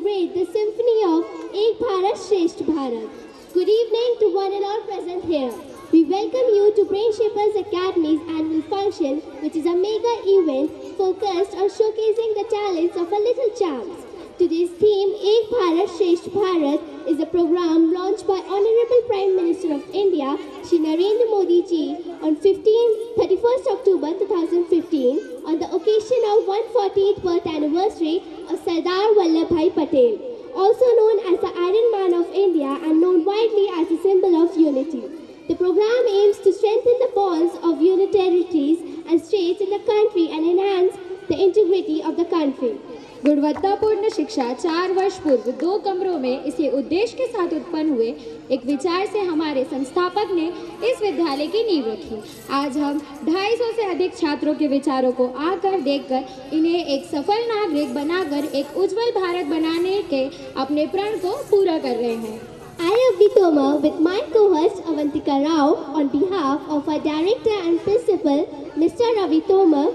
celebrate the symphony of Ek Bharat Shresth Bharat. Good evening to one and all present here. We welcome you to Brain Shapers Academy's annual function, which is a mega event focused on showcasing the talents of our little champs. Today's theme, Ek Bharat Shresth Bharat, is a program launched by Honorable Prime Minister of India, Shri Narendra Modi ji, on 31st October 2015, on the occasion of 140th birth anniversary of Sardar Vallabhbhai Patel, also known as the Iron Man of India and known widely as a symbol of unity. The program aims to strengthen the bonds of unitarities and states in the country and enhance the integrity of the country. गुणवत्तापूर्ण शिक्षा 4 वर्ष पूर्व 2 कमरों में इसी उद्देश्य के साथ उत्पन्न हुए एक विचार से हमारे संस्थापक ने इस विद्यालय की नींव रखी। आज हम 250 से अधिक छात्रों के विचारों को आकर देखकर इन्हें एक सफल नागरिक बनाकर एक उज्जवल भारत बनाने के अपने प्रण को पूरा कर रहे हैं। I, Avni Tomar, with my co-host Avantika Rao, on behalf of our director and principal, Mr. Ravi Tomar,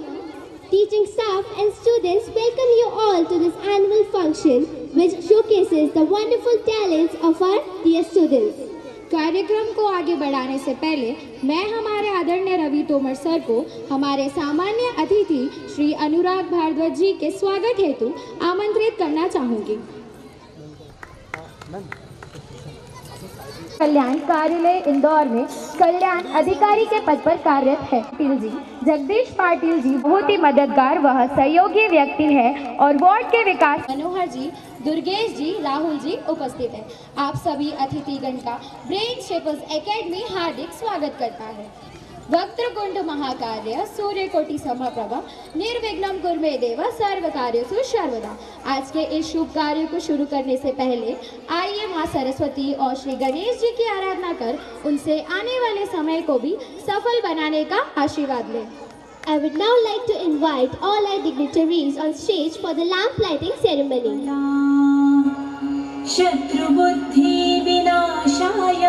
teaching staff and students, welcome you all to this annual function which showcases the wonderful talents of our dear students. कार्यक्रम को आगे बढ़ाने से पहले मैं हमारे आदरणीय Ravi Tomar sir को हमारे सामान्य अतिथि श्री अनुराग भारद्वाज जी के स्वागत हेतु आमंत्रित करना चाहूँगी। कल्याण कार्यालय इंदौर में कल्याण अधिकारी के पद पर कार्यरत है। पाटिल जी, जगदीश पाटिल जी बहुत ही मददगार व सहयोगी व्यक्ति है और वार्ड के विकास मनोहर जी, दुर्गेश जी, राहुल जी उपस्थित हैं। आप सभी अतिथिगण का ब्रेन शेपर्स एकेडमी हार्दिक स्वागत करता है। वक्त्रकुंड महाकार्य सूर्यकोटि समप्रभा निर्विघ्नं कुर्मे देव सर्व कार्येषु सर्वदा। आज के इस शुभ कार्य को शुरू करने से पहले आइए मां सरस्वती और श्री गणेश जी की आराधना कर उनसे आने वाले समय को भी सफल बनाने का आशीर्वाद लें। I would now like to invite all our dignitaries on stage for the lamp lighting ceremony. शत्रु बुद्धि विनाशाय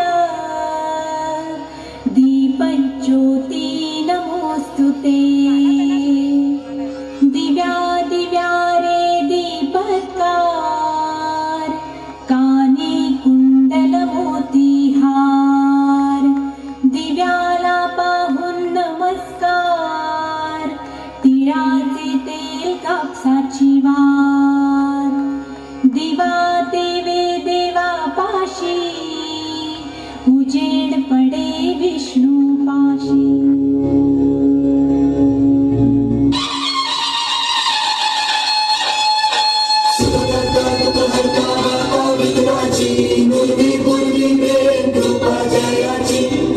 दीपज्योति नमोस्तुते। दिव्या दिव्यारे दीपत्कार काने कुंडल मोतीहार। दिव्याला पाहून नमस्कार तिळाचे तेल कापसाची वार। दिवा देवे देवा पाशी उजेड पडे विष्णू पाशी।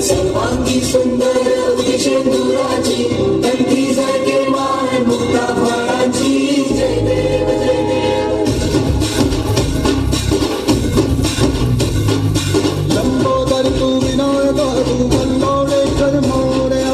सर्वांगी सुंदर उदिशेंदुराची कंठी जागे मान मुक्ता फळाची। जय देव जय देव। लंबोदर तू विनायक तू वल्लोळेकर Morya.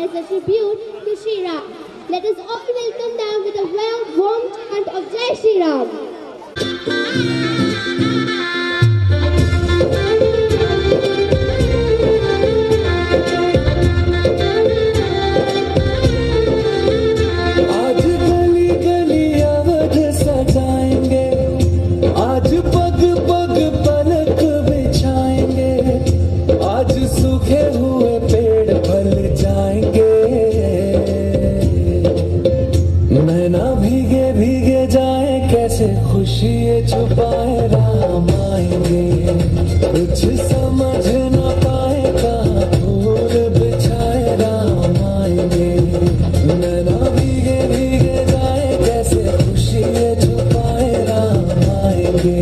as a tribute to Shri Ram. Let us all welcome them with a warm chant of Jai Shri Ram. छुपाए राम आएंगे, कुछ समझ न पाए कहाँ फूल बिछाए राम आएंगे। नैना भीगे भीगे जाए कैसे खुशी छुपाए राम आएंगे,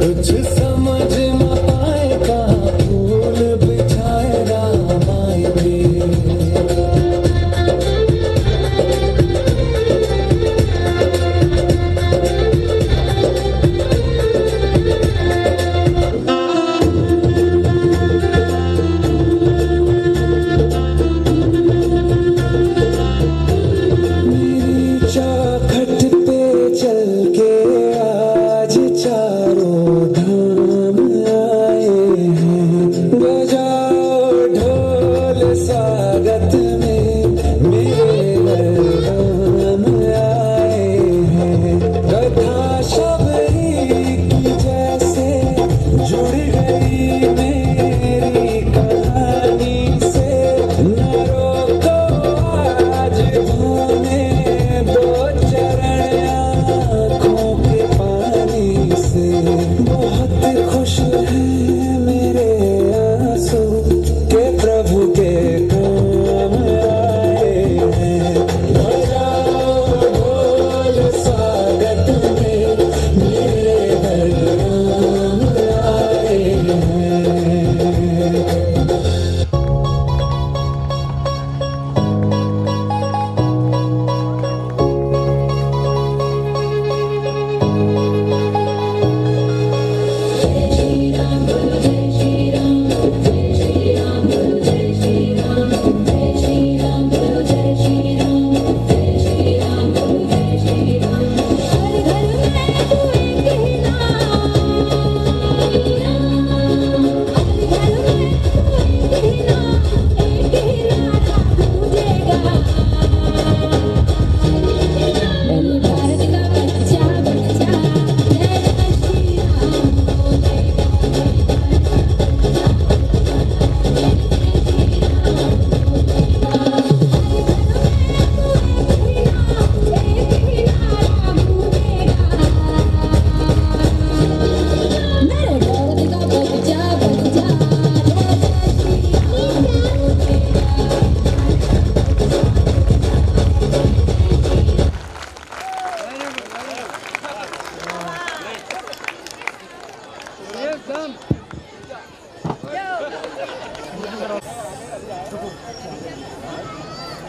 कुछ समझ न पाए कहाँ फूल बिछाए राम आएंगे।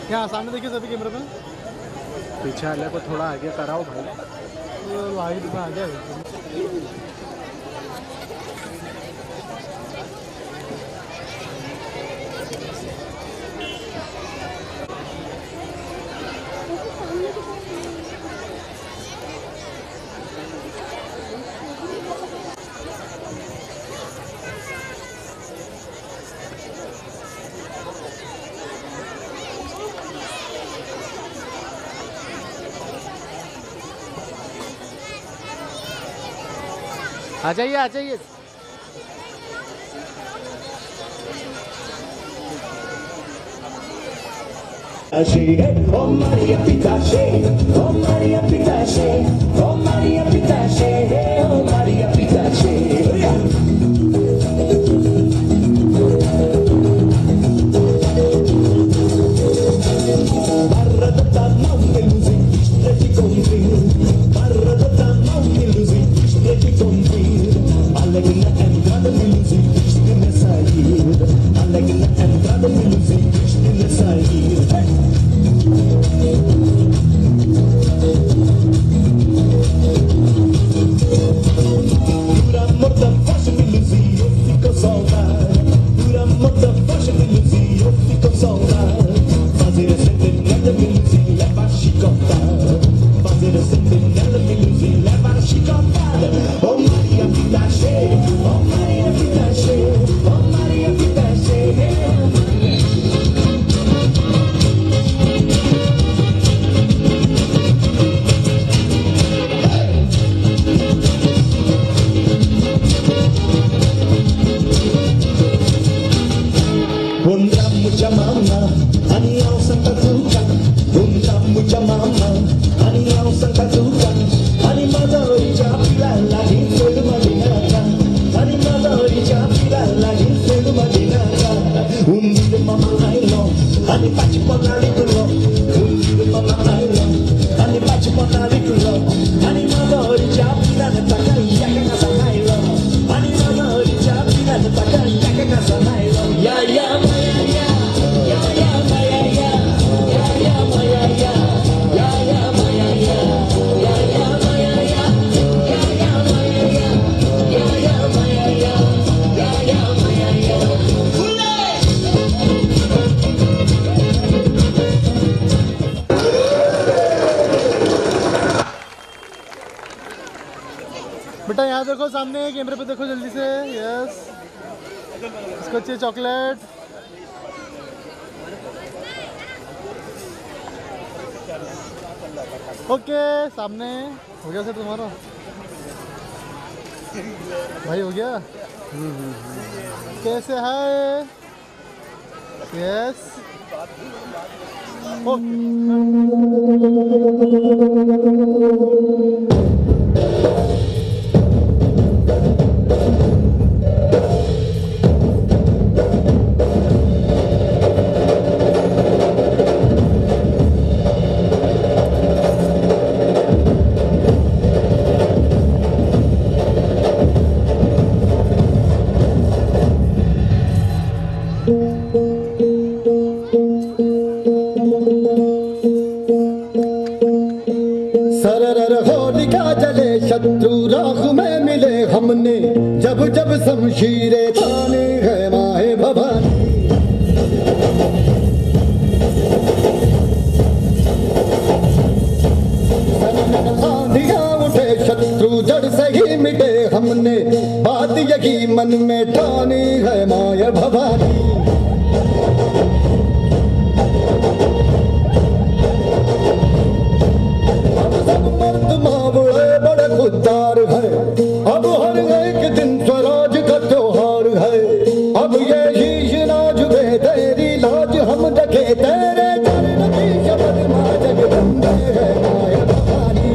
क्या सामने देखिए सभी कैमरे में, पीछे वाले को थोड़ा आगे कराओ भाई, लाइट में आ गया। आ जाइए आ जाइए। Oh Maria Pitache, oh Maria Pitache, oh Maria Pitache, oh Maria Pitache. बेटा यहाँ देखो सामने कैमरे पे देखो जल्दी से। यस, इसको चाहिए चॉकलेट। ओके, सामने हो गया सर तुम्हारा भाई, हो गया। कैसे है? Yes, okay. शत्रु राख में मिले हमने, जब जब शमशीरें ताने है माए भवानी। आंधियां उठे शत्रु जड़ से ही मिटे हमने, बात यही मन में ठानी है माए भवानी। खुददार है, अब हर एक दिन स्वराज का त्योहार है। अब ये शीश नाज में तेरी लाज हम रखे, तेरे चरण की शपथ मां जगदम्बे है माया भवानी।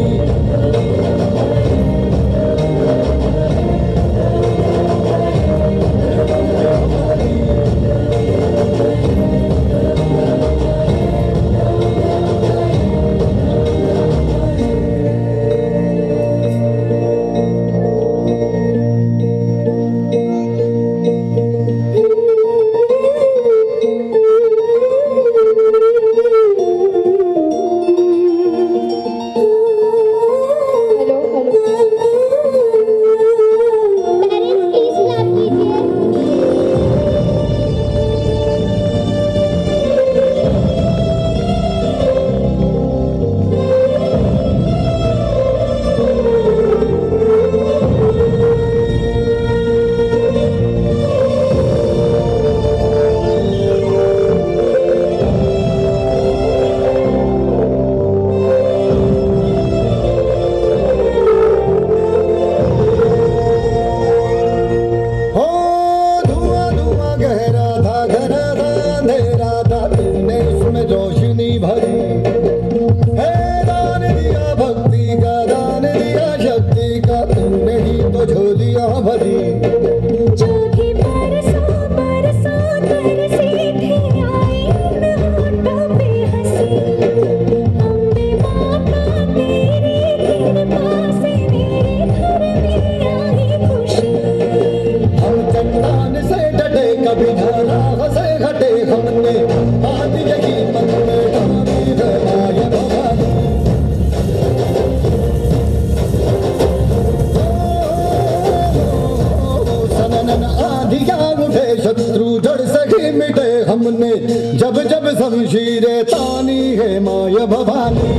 शत्रु जड़ से ही मिटे हमने, जब जब शमशीरें तानी है माया भवानी।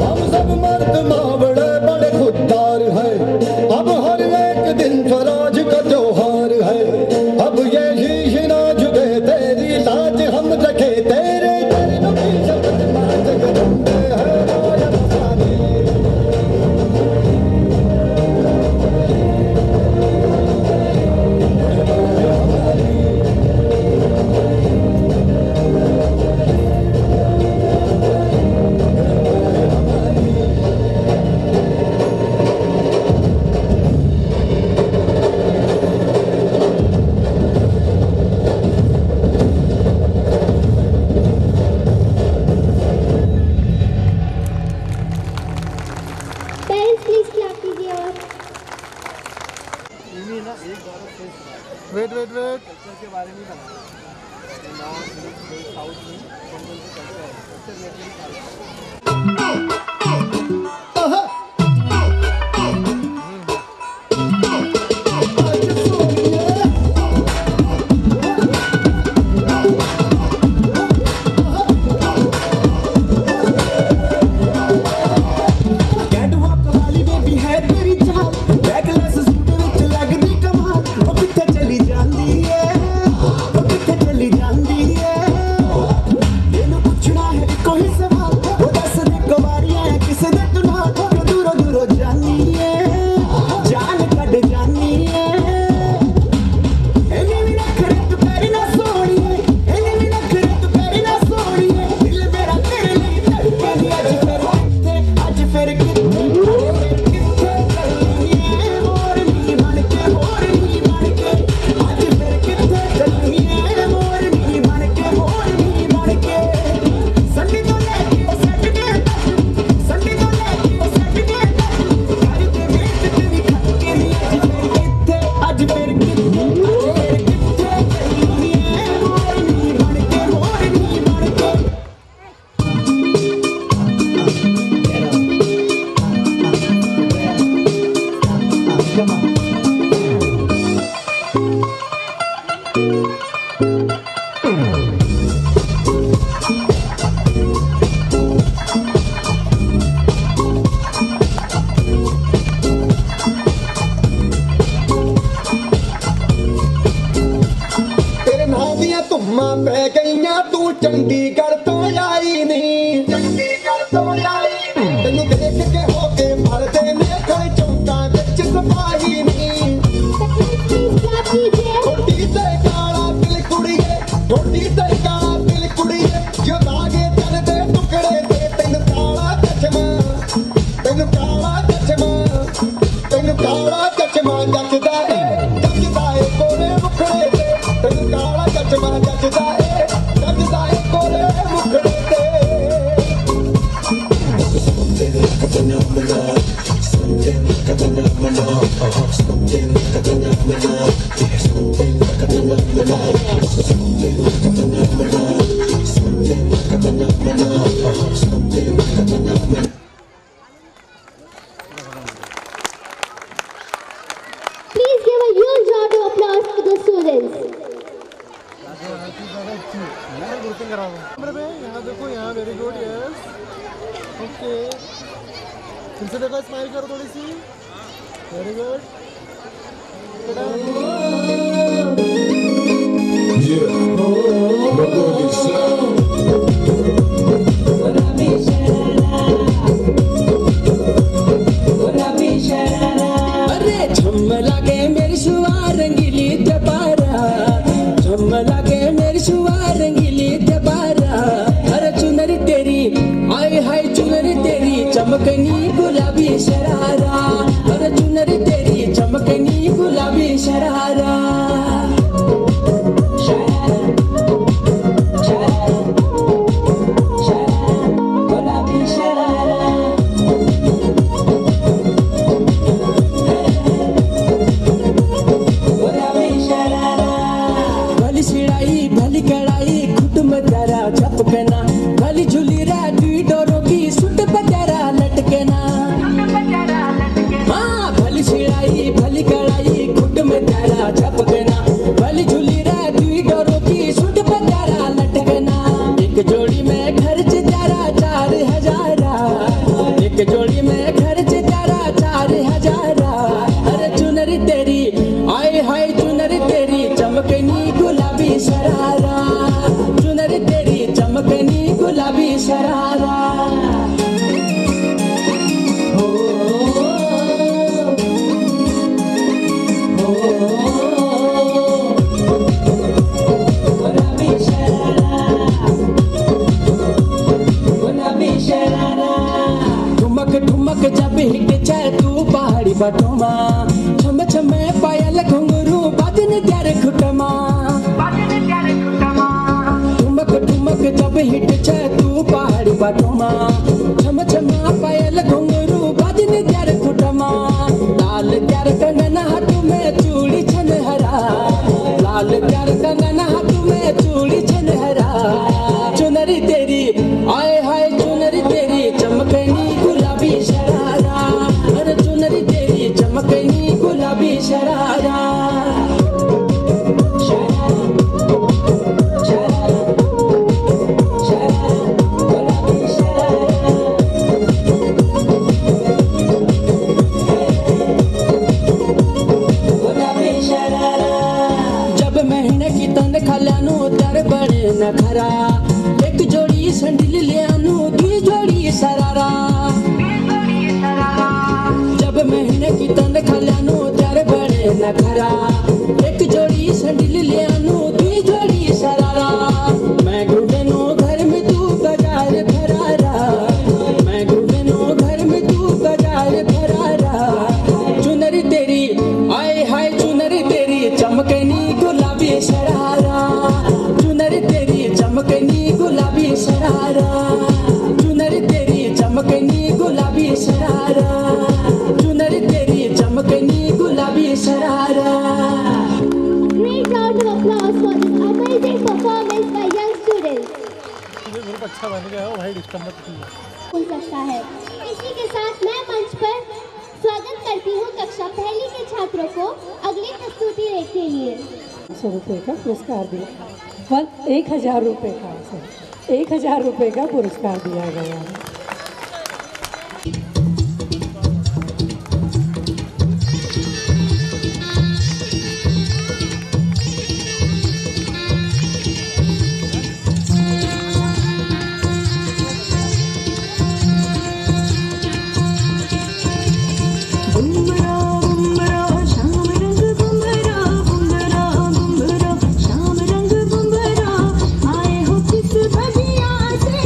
हम सब मर्द माँ बड़े बड़े खुददार है, अब हर एक दिन स्वराज का त्योहार है। अब ये शीश नाज में तेरी लाज हम रखे, तेरे चरणों की शपथ मां जगदम्बे है माया Bhavani. Wait wait wait culture के बारे में बताना साउथ में कौन-कौन से कल्चर है सबसे चंडीगढ़ तो आई नहीं तेनू देख के हो के मरदे ने कोई चौंका विच सपाही नहीं थोड़ी ते काला दिल कुड़िए थोड़ी ते काला दिल कुड़िए जो दागे चलदे टुकड़े ते तेनू काला चश्मा जचदा ए कोले मुखड़े ते तेनू काला चश्मा जचदा ए कोले मुखड़े ते Please give a huge round of applause for the students. Grouping करा दो यहाँ देखो यहाँ वेरी गुड यस ओके फिर से देखो स्माइल करो थोड़ी सी वेरी गुड अरे झम्मला के मेरी शुआ रंगीली दबारा झम्मला के मेरी शुआ रंगीली दबारा अरे चुनरी तेरी आय हाय चुनरी तेरी चमकनी गुलाबी शरारा अरे चुनरी तेरी चमकनी गुलाबी शरारा गुलाबी शरारा भली सिड़ाई भली कड़ाई खुद में तेरा झपकना भली झूली रा दी डोरों की सुट पचारा लटकना हाँ भली सिड़ाई भली कड़ाई खुद में तेरा झपकना भली झूली रा दी डोरों की सुट पचारा लटकना एक जोड़ी में खर्च तेरा 4000 एक जोड़ी में खर्च तेरा 4000 अरे चुनरी तेरी आय हाय चुनरी तेरी चमकनी गुलाबी शरारा चुनरी तेरी चमकनी गुलाबी शरारा गुलाबी शरारा गुलाबी शरारा ठुमक ठुमक जब हिट जाए तू पहाड़ी बटोमा छम छम पायल घुंघरू बादन त्यारे खुटमा ठुमक ठुमक जब हिट जाए तू पहाड़ी बटोमा छम छम पायल घुंघरू बादन त्यारे खुटमा लाल त्यार कंगना हाथ में चूड़ी नखरा। एक जोड़ी संडिल ले आनू दी जोड़ी सरारा। जब महीने की तनख्वाह लानू त्यारे बड़े नखरा। एक जोड़ी संडिल ले आनू दी जोड़ी सरारा। मैं घूमनो घर में तू बाजार फरारा। मैं घूमनो घर में तू बाजार फरारा। चुनरी तेरी आए हाय चुनरी तेरी चमकनी गुलाबी शरारा। चुनरी तेरी चमकनी गुलाबी शरारा। चुनरी तेरी चमकनी गुलाबी शरारा। चुनरी तेरी चमकनी गुलाबी sharara. Great round of applause for this amazing performance by young students. ये ग्रुप अच्छा बन गया है भाई, डिस्टर्ब मत कीजिए। हो सकता है। इसी के साथ मैं मंच पर स्वागत करती हूँ कक्षा पहली के छात्रों को अगली प्रस्तुति के लिए। 100 रुपये का पुरस्कार दिया, 1000 रुपये का, 1000 रुपये का पुरस्कार दिया गया है। आए हो किस बगिया से,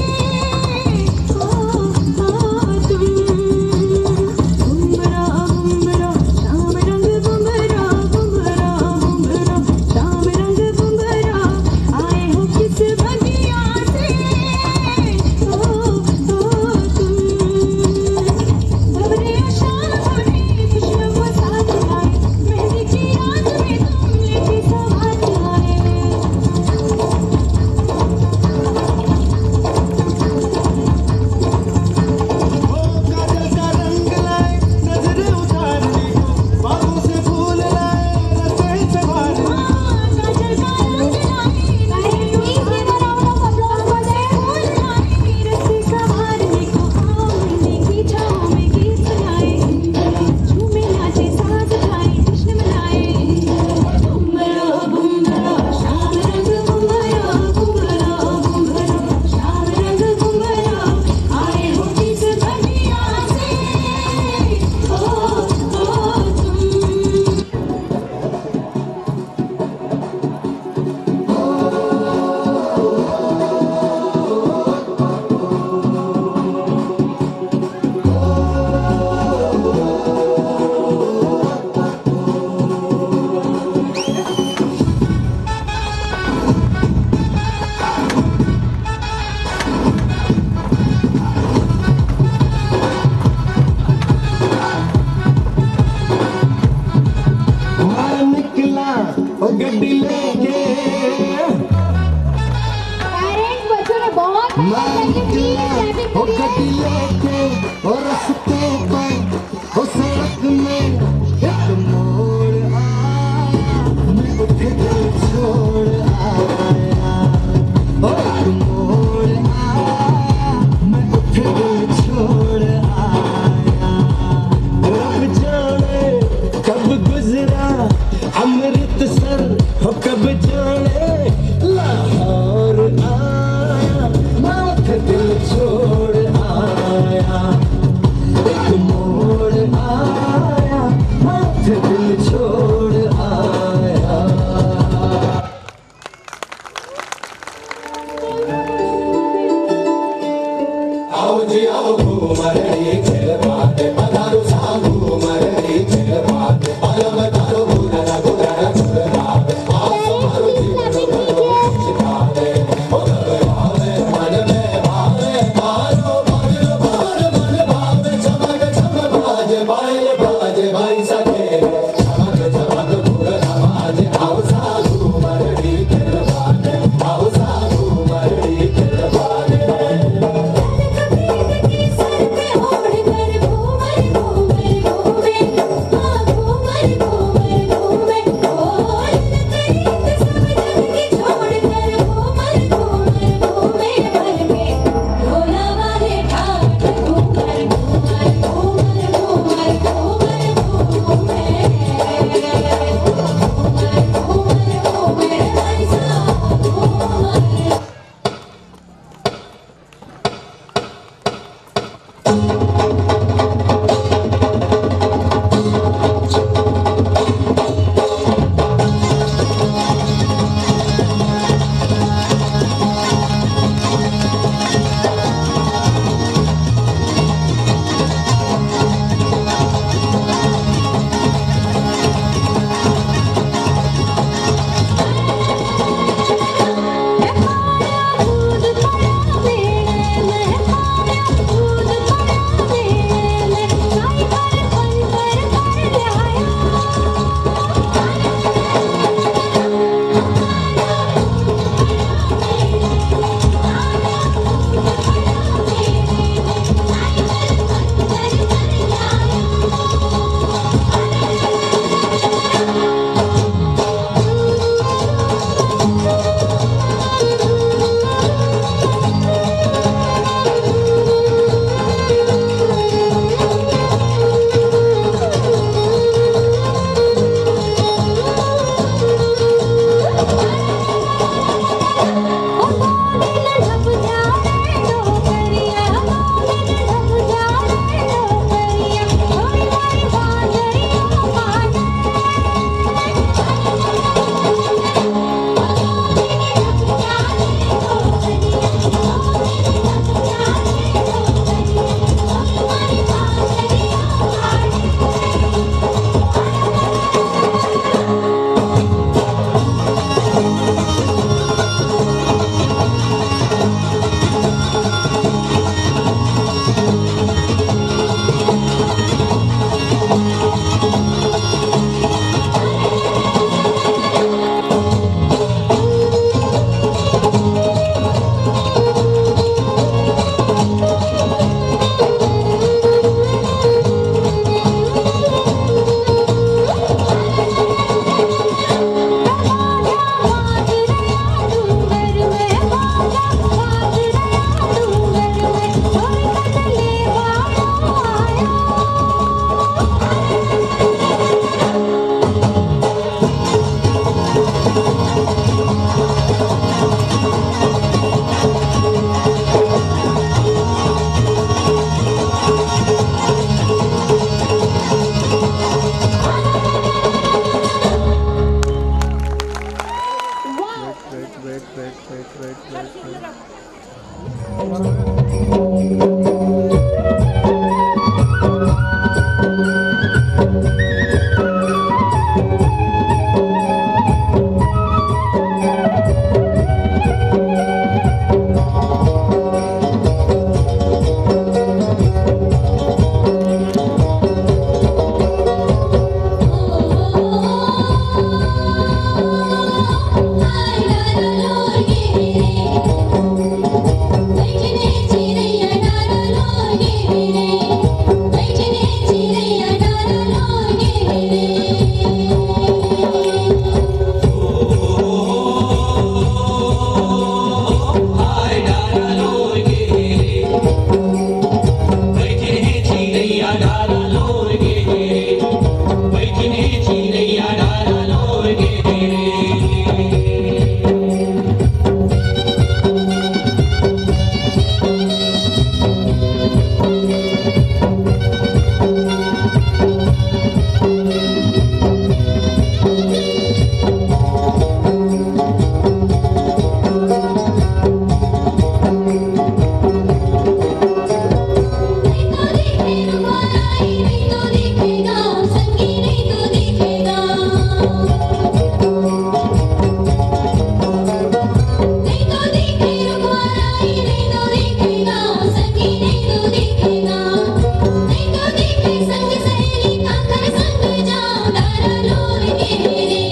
संग सहेली काकर संग जाऊं दारा लोर के रे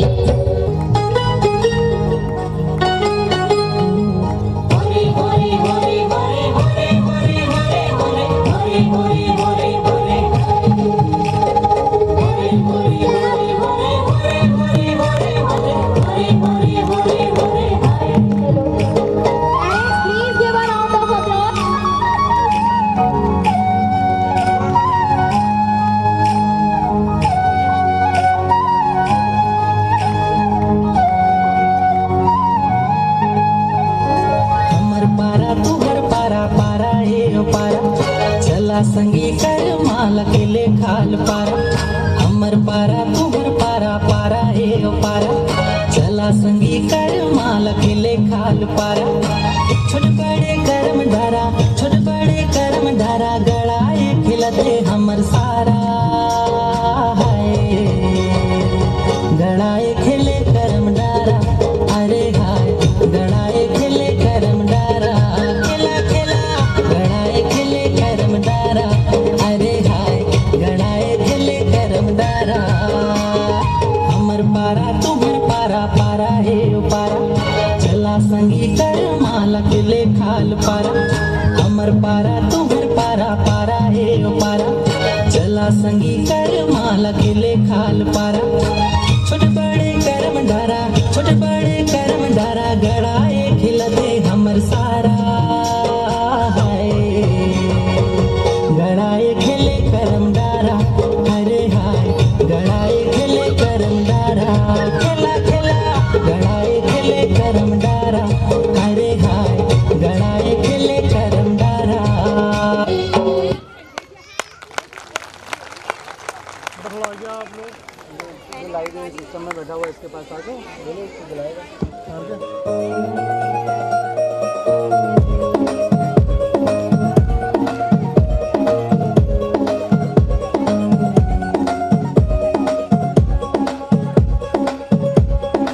Hare Hare Hare Hare Hare Hare Hare Hare Hare Hare Hare Please give a round of applause. हमर पारा तुहर पारा पारा हे ओ पारा चला संगी कर माल के ले खाल पारा हमर पारा तुहर पारा पारा हे ओ पारा चला संगी कर माल के ले खाल पारा छोट बड़े कर्म धारा छोट बड़े कर्म धारा गड़ाए खिलते हमर सारा हाय गड़ाए खिले कर्म डारा अरे हाय गड़ाए खिले कर्म डारा खिला खिला गड़ाए खिले कर्म डारा अरे हाय गड़ाए खिले कर्म डारा हमर पारा तुम्हर पारा पारा हे ओ पारा चला संगी कर माला खिले खाल पारा हमर पारा तुम्हर पारा पारा हे ओ पारा चला संगी कर माला खिले खाल पारा छोट बड़े कर्म डारा छोट बड़े कर्म डारा गड़ाए खिलते हमर सारा हाय गड़ाए खिले कर्म डारा अरे हाय गड़ाए खिले कर्म डारा खिला खिला गड़ाए खिले कर्म डारा अरे हाय गड़ाए खिले कर्म डारा बदला गया आप लोग जो लाइव सिस्टम में बैठा हुआ है, इसके पास आ जाओ, बोलो इसको बुलाएगा।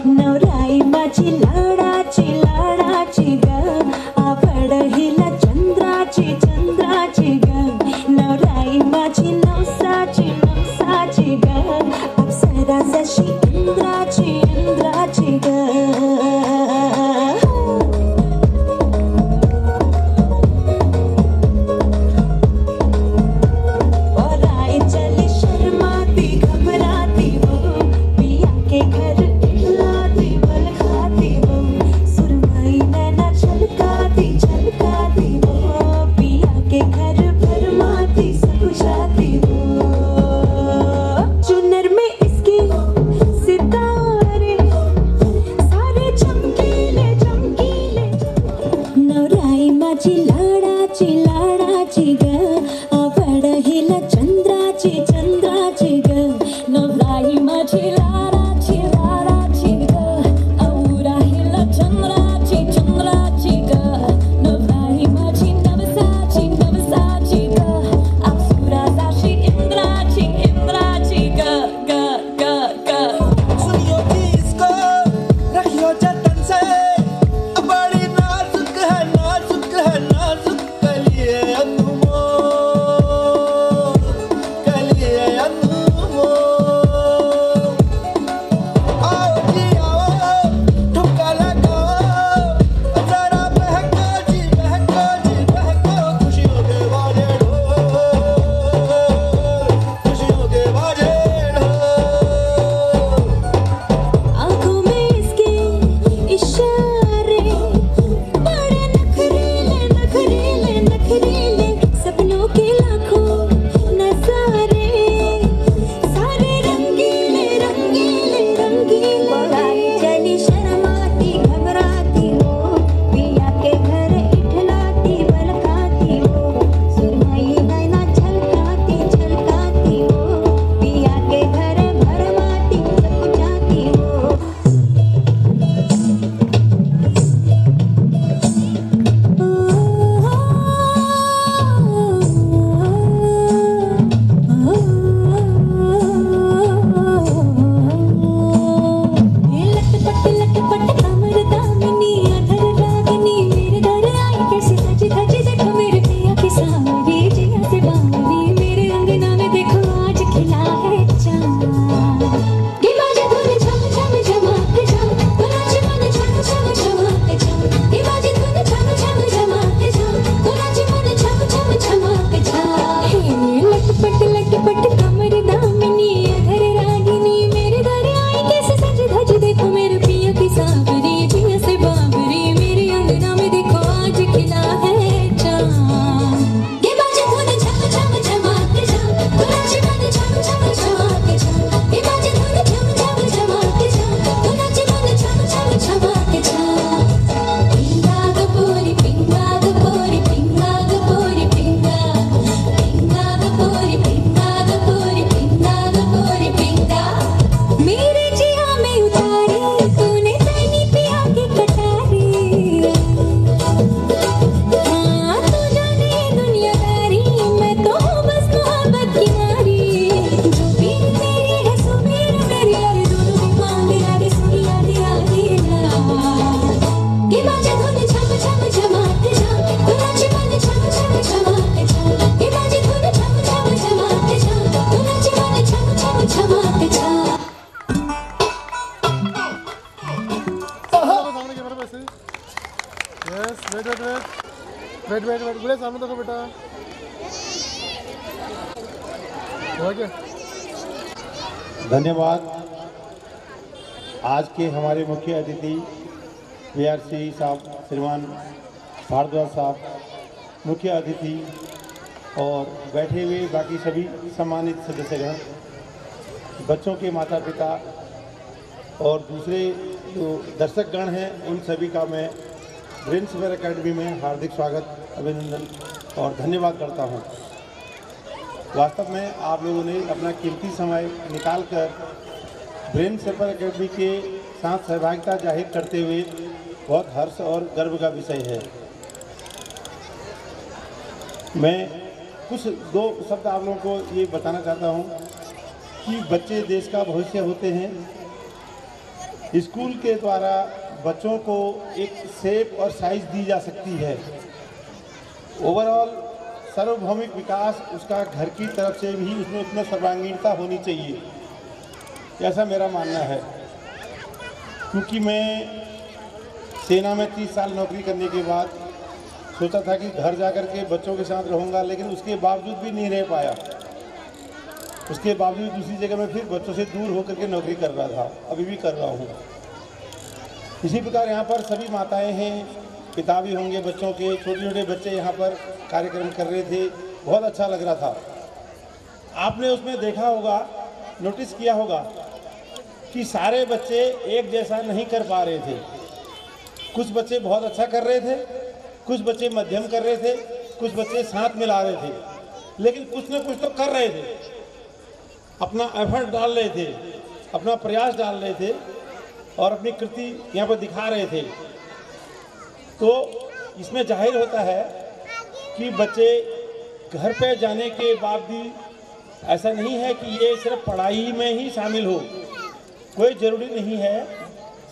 नवराई माझी लाडाची लाडाची ग आवड हिला चंद्राची चंद्राची ग नवराई माझी नवसाची नवसाची ग अप्सरा जशी इंद्राची इंद्राची ग कलिए बैठ बैठ बैठ गुड़िया सामने देखो बेटा। हो गया। धन्यवाद। आज के हमारे मुख्य अतिथि VRC साहब श्रीमान भारद्वाज साहब, मुख्य अतिथि और बैठे हुए बाकी सभी सम्मानित सदस्यगण, बच्चों के माता पिता और दूसरे जो दर्शकगण हैं, उन सभी का मैं ब्रेन शेपर एकेडमी में हार्दिक स्वागत, अभिनंदन और धन्यवाद करता हूं। वास्तव में आप लोगों ने अपना कीमती समय निकालकर ब्रेन शेपर एकेडमी के साथ सहभागिता जाहिर करते हुए बहुत हर्ष और गर्व का विषय है। मैं कुछ दो शब्द आप लोगों को ये बताना चाहता हूँ कि बच्चे देश का भविष्य होते हैं। स्कूल के द्वारा बच्चों को एक शेप और साइज दी जा सकती है। ओवरऑल सार्वभौमिक विकास उसका घर की तरफ से भी उसमें उतना सर्वांगीणता होनी चाहिए, ऐसा मेरा मानना है। क्योंकि मैं सेना में 30 साल नौकरी करने के बाद सोचा था कि घर जाकर के बच्चों के साथ रहूँगा, लेकिन उसके बावजूद भी नहीं रह पाया। उसके बावजूद दूसरी जगह में फिर बच्चों से दूर होकर के नौकरी कर रहा था, अभी भी कर रहा हूँ। इसी प्रकार यहाँ पर सभी माताएं हैं, पिता भी होंगे बच्चों के, छोटे छोटे बच्चे यहाँ पर कार्यक्रम कर रहे थे, बहुत अच्छा लग रहा था। आपने उसमें देखा होगा, नोटिस किया होगा कि सारे बच्चे एक जैसा नहीं कर पा रहे थे। कुछ बच्चे बहुत अच्छा कर रहे थे, कुछ बच्चे मध्यम कर रहे थे, कुछ बच्चे साथ मिला रहे थे, लेकिन कुछ न कुछ तो कर रहे थे, अपना एफर्ट डाल रहे थे, अपना प्रयास डाल रहे थे और अपनी कृति यहाँ पर दिखा रहे थे। तो इसमें जाहिर होता है कि बच्चे घर पे जाने के बाद भी ऐसा नहीं है कि ये सिर्फ पढ़ाई में ही शामिल हो, कोई ज़रूरी नहीं है।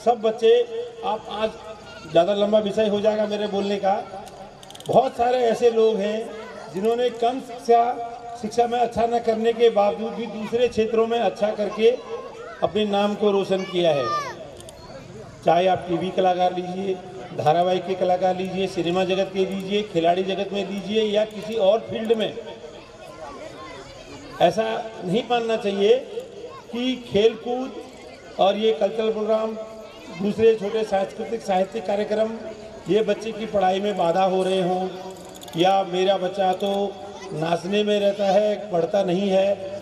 सब बच्चे, आप आज ज़्यादा लंबा विषय हो जाएगा मेरे बोलने का, बहुत सारे ऐसे लोग हैं जिन्होंने कम शिक्षा में अच्छा न करने के बावजूद भी दूसरे क्षेत्रों में अच्छा करके अपने नाम को रोशन किया है। चाहे आप टीवी कलाकार लीजिए, धारावाहिक के कलाकार लीजिए, सिनेमा जगत के लीजिए, खिलाड़ी जगत में लीजिए या किसी और फील्ड में। ऐसा नहीं मानना चाहिए कि खेलकूद और ये कल्चरल प्रोग्राम, दूसरे छोटे सांस्कृतिक साहित्यिक कार्यक्रम ये बच्चे की पढ़ाई में बाधा हो रहे हों, या मेरा बच्चा तो नाचने में रहता है, पढ़ता नहीं है।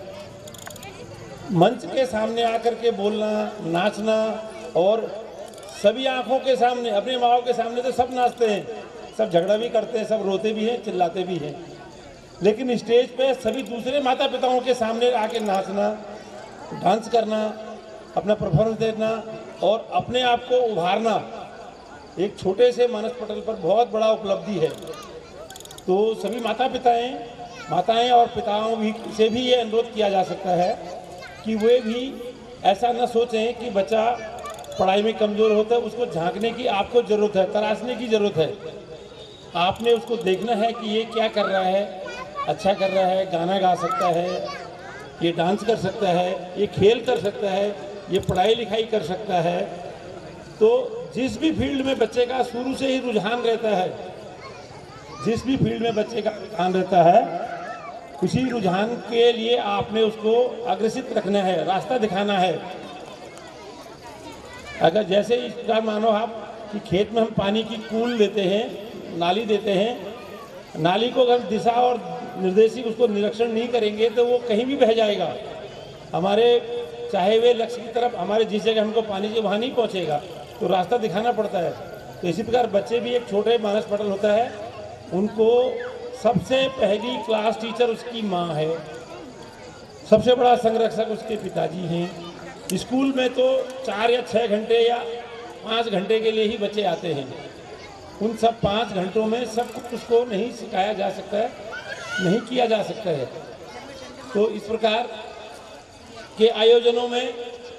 मंच के सामने आकर के बोलना, नाचना, और सभी आंखों के सामने, अपने माँ बाप के सामने तो सब नाचते हैं, सब झगड़ा भी करते हैं, सब रोते भी हैं, चिल्लाते भी हैं, लेकिन स्टेज पे सभी दूसरे माता पिताओं के सामने आके नाचना, डांस करना, अपना परफॉर्मेंस देना और अपने आप को उभारना एक छोटे से मानस पटल पर बहुत बड़ा उपलब्धि है। तो सभी माताएं और पिताओं भी से भी ये अनुरोध किया जा सकता है कि वे भी ऐसा न सोचें कि बच्चा पढ़ाई में कमज़ोर होता है, उसको झांकने की आपको ज़रूरत है, तराशने की ज़रूरत है। आपने उसको देखना है कि ये क्या कर रहा है, अच्छा कर रहा है, गाना गा सकता है, ये डांस कर सकता है, ये खेल कर सकता है, ये पढ़ाई लिखाई कर सकता है। तो जिस भी फील्ड में बच्चे का शुरू से ही रुझान रहता है, जिस भी फील्ड में बच्चे का रुझान रहता है, उसी रुझान के लिए आपने उसको अग्रसित रखना है, रास्ता दिखाना है। अगर जैसे इस प्रकार मानो आप कि खेत में हम पानी की कूल देते हैं, नाली देते हैं, नाली को अगर दिशा और निर्देशित उसको निरीक्षण नहीं करेंगे तो वो कहीं भी बह जाएगा। हमारे चाहे वे लक्ष्य की तरफ, हमारे जिस जगह हमको पानी चाहिए वहाँ नहीं पहुँचेगा, तो रास्ता दिखाना पड़ता है। तो इसी प्रकार बच्चे भी एक छोटे मानस पटल होता है, उनको सबसे पहली क्लास टीचर उसकी माँ है, सबसे बड़ा संरक्षक उसके पिताजी हैं। स्कूल में तो 4 या 6 घंटे या 5 घंटे के लिए ही बच्चे आते हैं। उन सब 5 घंटों में सब कुछ उसको नहीं सिखाया जा सकता है, नहीं किया जा सकता है। तो इस प्रकार के आयोजनों में,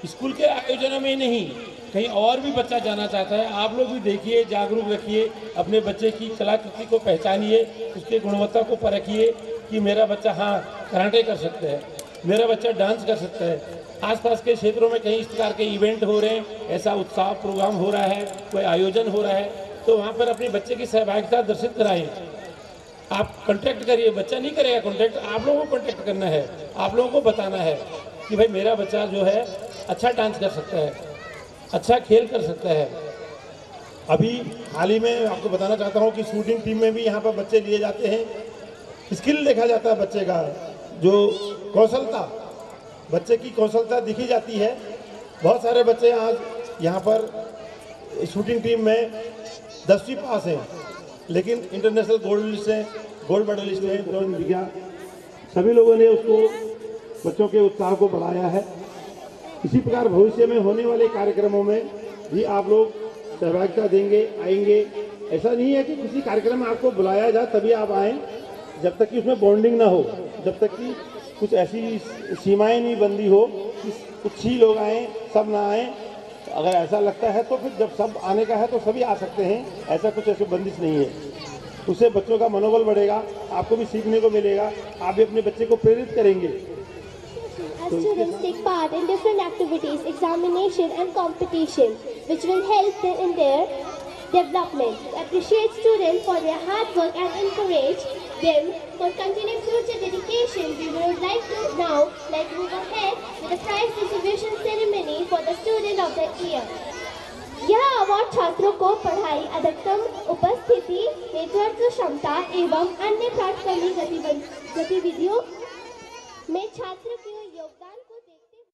स्कूल के आयोजनों में ही नहीं, कहीं और भी बच्चा जाना चाहता है, आप लोग भी देखिए, जागरूक रखिए, अपने बच्चे की कलाकृति को पहचानिए, उसके गुणवत्ता को परखिए कि मेरा बच्चा हाँ कराटे कर सकता है, मेरा बच्चा डांस कर सकता है। आसपास के क्षेत्रों में कहीं इस प्रकार के इवेंट हो रहे हैं, ऐसा उत्साह प्रोग्राम हो रहा है, कोई आयोजन हो रहा है, तो वहाँ पर अपने बच्चे की सहभागिता दर्शित कराएं। आप कॉन्टैक्ट करिए, बच्चा नहीं करेगा कॉन्टैक्ट, आप लोगों को कॉन्टैक्ट करना है, आप लोगों को बताना है कि भाई मेरा बच्चा जो है अच्छा डांस कर सकता है, अच्छा खेल कर सकता है। अभी हाल ही में आपको बताना चाहता हूँ कि शूटिंग टीम में भी यहाँ पर बच्चे लिए जाते हैं, स्किल देखा जाता है बच्चे का, जो कौशलता, बच्चे की कौशलता दिखी जाती है। बहुत सारे बच्चे आज यहाँ पर शूटिंग टीम में 10वीं पास हैं, लेकिन इंटरनेशनल गोल्ड मेडलिस्ट हैं, ड्राइंग विज्ञान, सभी लोगों ने उसको बच्चों के उत्साह को बढ़ाया है। इसी प्रकार भविष्य में होने वाले कार्यक्रमों में भी आप लोग सहभागिता देंगे, आएंगे। ऐसा नहीं है कि किसी कार्यक्रम में आपको बुलाया जाए तभी आप आएँ, जब तक कि उसमें बॉन्डिंग ना हो, जब तक कि कुछ ऐसी सीमाएं नहीं बंदी हो कि कुछ ही लोग आएँ सब ना आएँ। अगर ऐसा लगता है तो फिर जब सब आने का है तो सभी आ सकते हैं, ऐसा कुछ ऐसी बंदिश नहीं है। उससे बच्चों का मनोबल बढ़ेगा, आपको भी सीखने को मिलेगा, आप भी अपने बच्चे को प्रेरित करेंगे। As students take part in different activities, examination and competition, which will help them in their development. Appreciate students for their hard work and encourage them for continued future dedication. We would like to now move ahead with the prize distribution ceremony for the student of the year. यह award छात्रों को पढ़ाई, अधिकतम उपस्थिति, नेतृत्व क्षमता एवं अन्य प्राप्त करने गतिविधियों में छात्र के योगदान को देखते हुए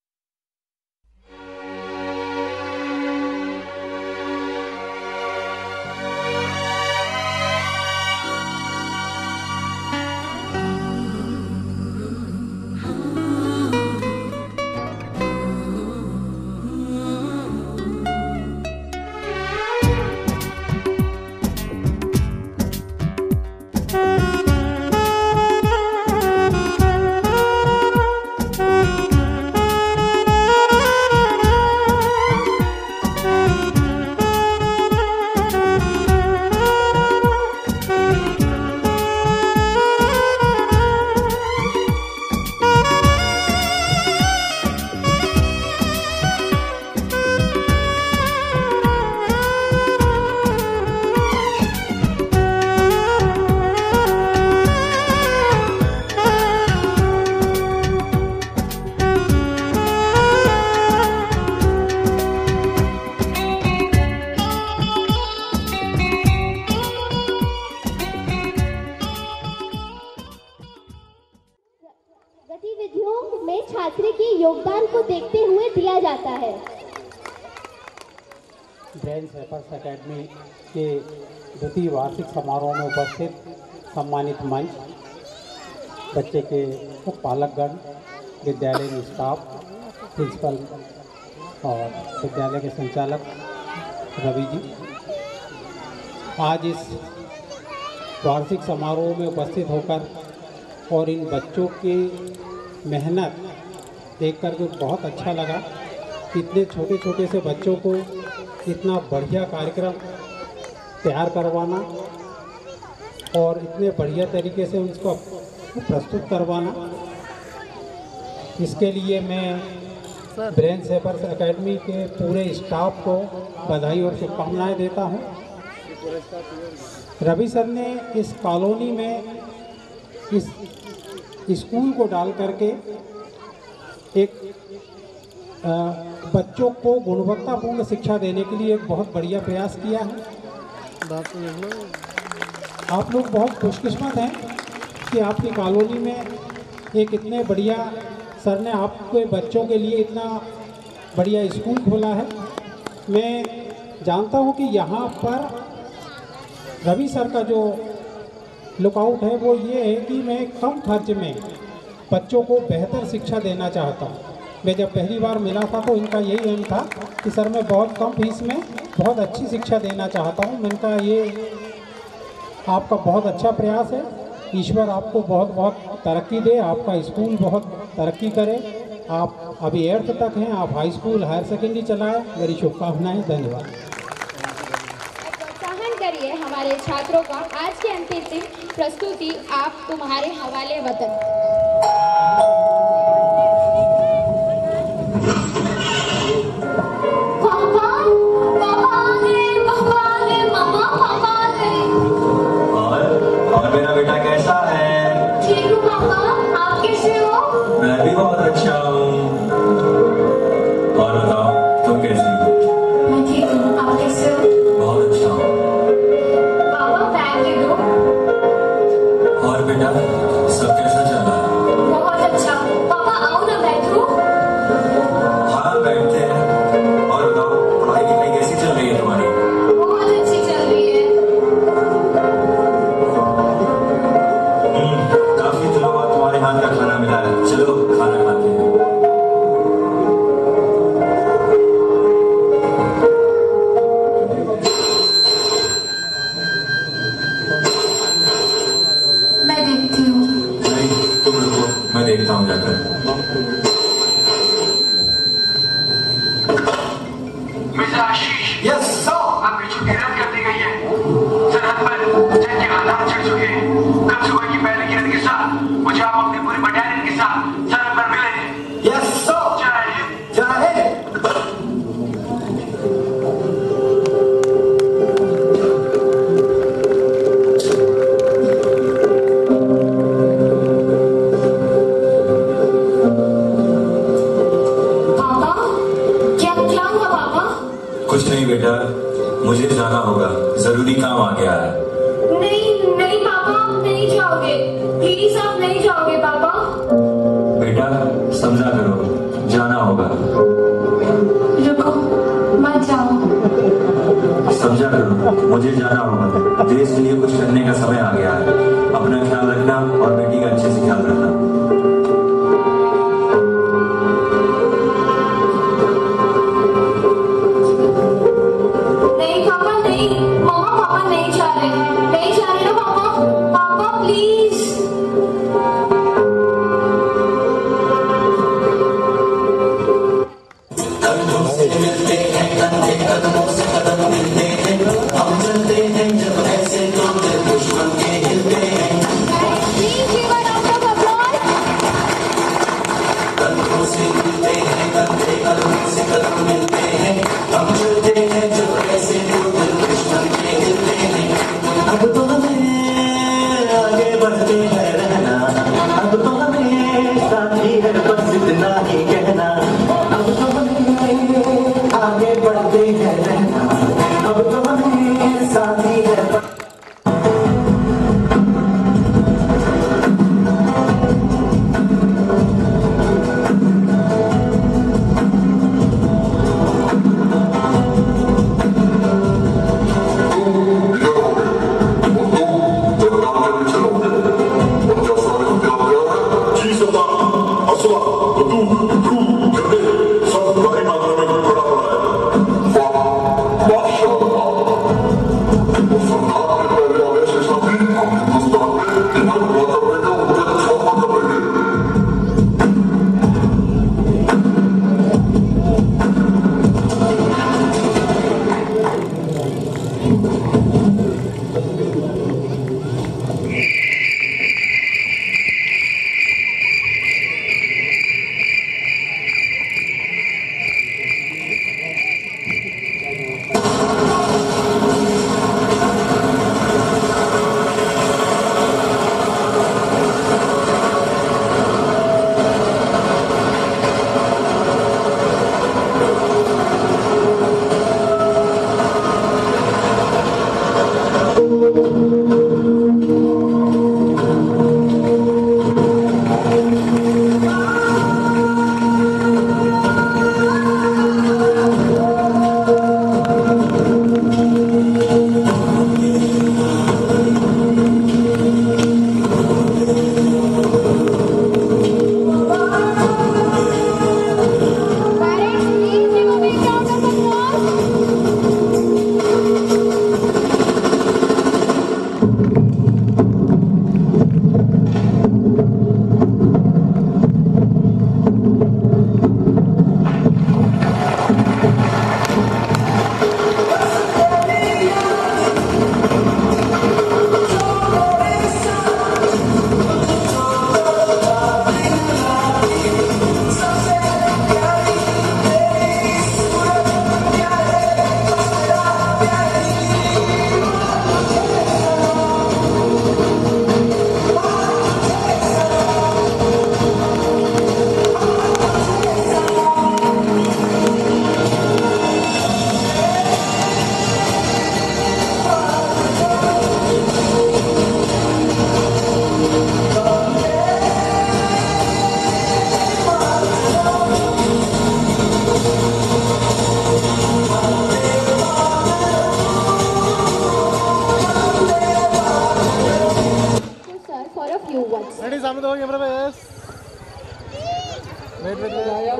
गतिविधियों में छात्र के योगदान को देखते हुए दिया जाता है। ब्रेन शेपर्स एकेडमी के द्वितीय वार्षिक समारोह में उपस्थित सम्मानित मंच, बच्चे के पालकगण, विद्यालय स्टाफ, प्रिंसिपल और विद्यालय के संचालक रवि जी, आज इस वार्षिक समारोह में उपस्थित होकर और इन बच्चों की मेहनत देख कर के बहुत अच्छा लगा। इतने छोटे छोटे से बच्चों को इतना बढ़िया कार्यक्रम तैयार करवाना और इतने बढ़िया तरीके से उसको प्रस्तुत करवाना, इसके लिए मैं ब्रेन शेपर्स एकेडमी के पूरे स्टाफ को बधाई और शुभकामनाएं देता हूं। रवि सर ने इस कॉलोनी में इस स्कूल को डाल करके एक बच्चों को गुणवत्तापूर्ण शिक्षा देने के लिए एक बहुत बढ़िया प्रयास किया है। आप लोग बहुत खुशकिस्मत हैं कि आपकी कॉलोनी में एक इतने बढ़िया सर ने आपके बच्चों के लिए इतना बढ़िया स्कूल खोला है। मैं जानता हूं कि यहाँ पर रवि सर का जो लुकआउट है वो ये है कि मैं कम खर्च में बच्चों को बेहतर शिक्षा देना चाहता हूँ। मैं जब पहली बार मिला था तो इनका यही एम था कि सर मैं बहुत कम फीस में बहुत अच्छी शिक्षा देना चाहता हूँ। मैंने कहा ये आपका बहुत अच्छा प्रयास है, ईश्वर आपको बहुत बहुत तरक्की दे, आपका स्कूल बहुत तरक्की करे। आप अभी 8th तक हैं, आप हाई स्कूल हायर सेकेंडरी चलाएं। मेरी शुभकामनाएं। धन्यवाद। करिए हमारे छात्रों का। आज के अंतिम प्रस्तुति आप तुम्हारे हवाले वतन। और मेरा बेटा कैसा कुछ नहीं बेटा, मुझे जाना होगा, जरूरी काम आ गया है। नहीं नहीं पापा, आप नहीं जाओगे, प्लीज आप नहीं जाओगे पापा। बेटा समझा करो, जाना होगा। रुको, मत जाओ। समझा करो, मुझे जाना होगा, देश के लिए कुछ करने का समय आ गया है। अपना ख्याल रखना और बेटी का अच्छे से ख्याल रखना। नहीं पापा नहीं, मम्मा पापा नहीं जा रहे ना पापा, पापा प्लीज। कदमों से मिलते हैं, कंधे कदमों से कदम मिलते हैं, हम चलते हैं जब ऐसे तो दिल दुश्मन के हिलते हैं। कदमों से मिलते हैं, कंधे कदमों से कदम मिलते हैं, हम चलते हैं जब ऐसे तो दिल दुश्मन के हिलते हैं। अब तो हमें आगे बढ़ते हैं रहना, अब तो हमें साथी है बस इतना ही कहना। अब तो हमें आगे बढ़ते हैं रहना, अब तो हमें साथी है।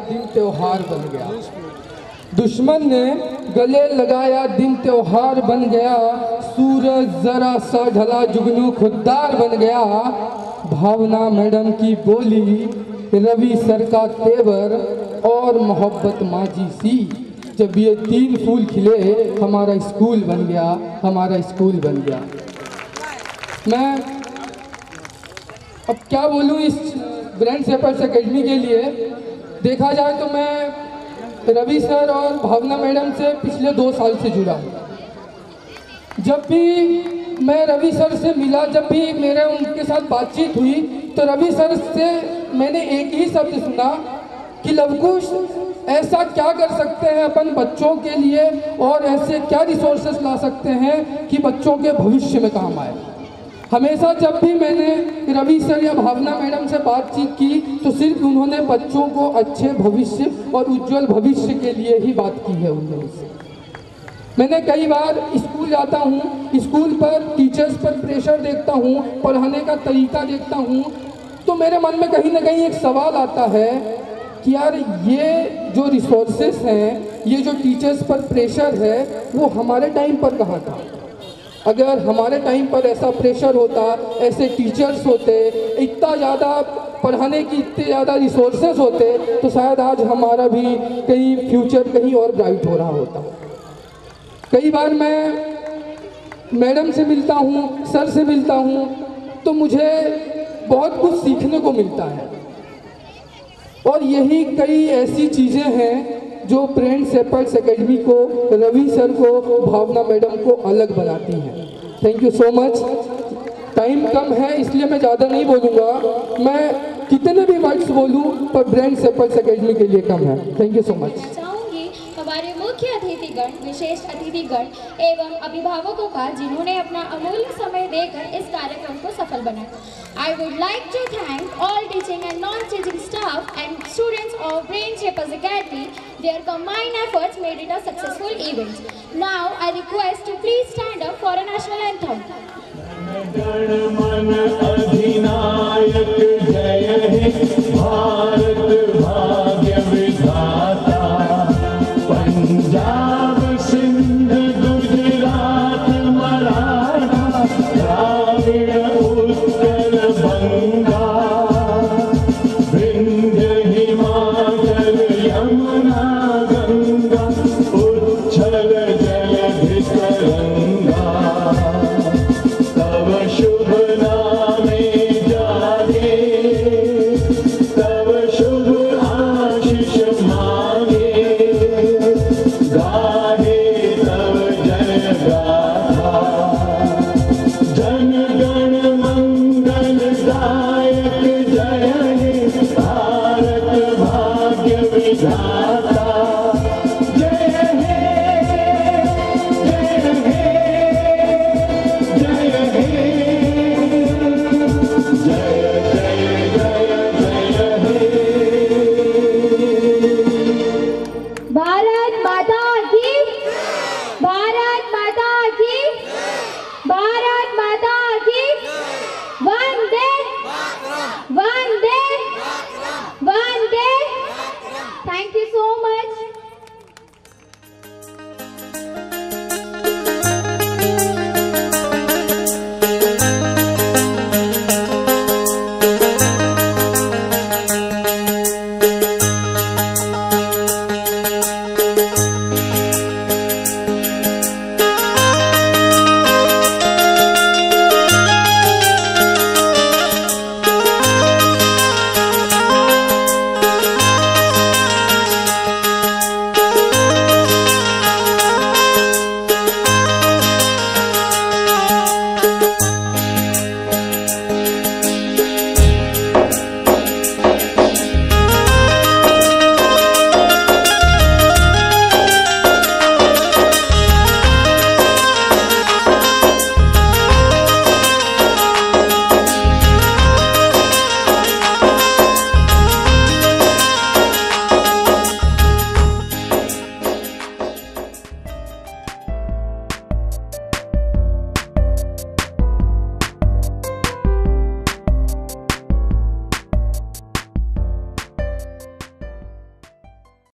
दिन त्योहार बन गया, दुश्मन ने गले लगाया, दिन त्योहार बन गया, सूरज जरा सा ढला, जुगनू खुददार बन गया। भावना मैडम की बोली, रवि सर का तेवर और मोहब्बत माजी सी, जब ये तीन फूल खिले हमारा स्कूल बन गया, हमारा स्कूल बन गया। मैं अब क्या बोलूँ इस ब्रांड शेपर्स एकेडमी के लिए। देखा जाए तो मैं रवि सर और भावना मैडम से पिछले 2 साल से जुड़ा हूँ। जब भी मैं रवि सर से मिला, जब भी मेरे उनके साथ बातचीत हुई, तो रवि सर से मैंने एक ही शब्द सुना कि लवकुश ऐसा क्या कर सकते हैं अपन बच्चों के लिए और ऐसे क्या रिसोर्सेस ला सकते हैं कि बच्चों के भविष्य में काम आए। हमेशा जब भी मैंने रवि सर या भावना मैडम से बातचीत की तो सिर्फ उन्होंने बच्चों को अच्छे भविष्य और उज्जवल भविष्य के लिए ही बात की है उन्होंने से। मैंने कई बार स्कूल जाता हूँ, स्कूल पर टीचर्स पर प्रेशर देखता हूँ, पढ़ाने का तरीका देखता हूँ, तो मेरे मन में कहीं ना कहीं एक सवाल आता है कि यार ये जो रिसोर्सेस हैं, ये जो टीचर्स पर प्रेशर है, वो हमारे टाइम पर कहाँ था। अगर हमारे टाइम पर ऐसा प्रेशर होता, ऐसे टीचर्स होते, इतना ज़्यादा पढ़ाने की इतने ज़्यादा रिसोर्सेस होते, तो शायद आज हमारा भी कहीं फ्यूचर कहीं और ब्राइट हो रहा होता। कई बार मैं मैडम से मिलता हूँ, सर से मिलता हूँ, तो मुझे बहुत कुछ सीखने को मिलता है और यही कई ऐसी चीज़ें हैं जो ब्रेन शेपर्ड्स एकेडमी को, रवि सर को, भावना मैडम को अलग बनाती हैं। Thank you so much. Time कम है इसलिए मैं ज़्यादा नहीं बोलूँगा, मैं कितने भी वर्ड्स बोलूँ पर ब्रेन शेपर्ड्स एकेडमी के लिए कम है। Thank you so much. हमारे मुख्य अतिथिगण, विशेष अतिथिगण एवं अभिभावकों का जिन्होंने अपना अमूल्य समय देकर इस कार्यक्रम को सफल बनाया। I would like to thank all teaching and non-teaching staff and students of Brain Shapers Academy. Their combined efforts made it a successful event. Now I request to please stand up for a national anthem. गण मन अधिनायक जय हे भारत भाग्य विधाता, पंजाब सिंध गुजरात मराठा द्राविड़ उत्कल बंगा, विंध्य हिमाचल यमुना गंगा, उच्छल जलधि तरंगा, तव शुभ नामे जागे, तव शुभ आशीष मांगे, गाहे तव जय गाथा, जन गण मंगल दायक जय हे भारत भाग्य विधाता, जय हे जय हे जय हे, जय जय जय जय हे। भारत माता की, भारत माता की, भारत माता की, वंदे वंदे वंदे। Thank you so much.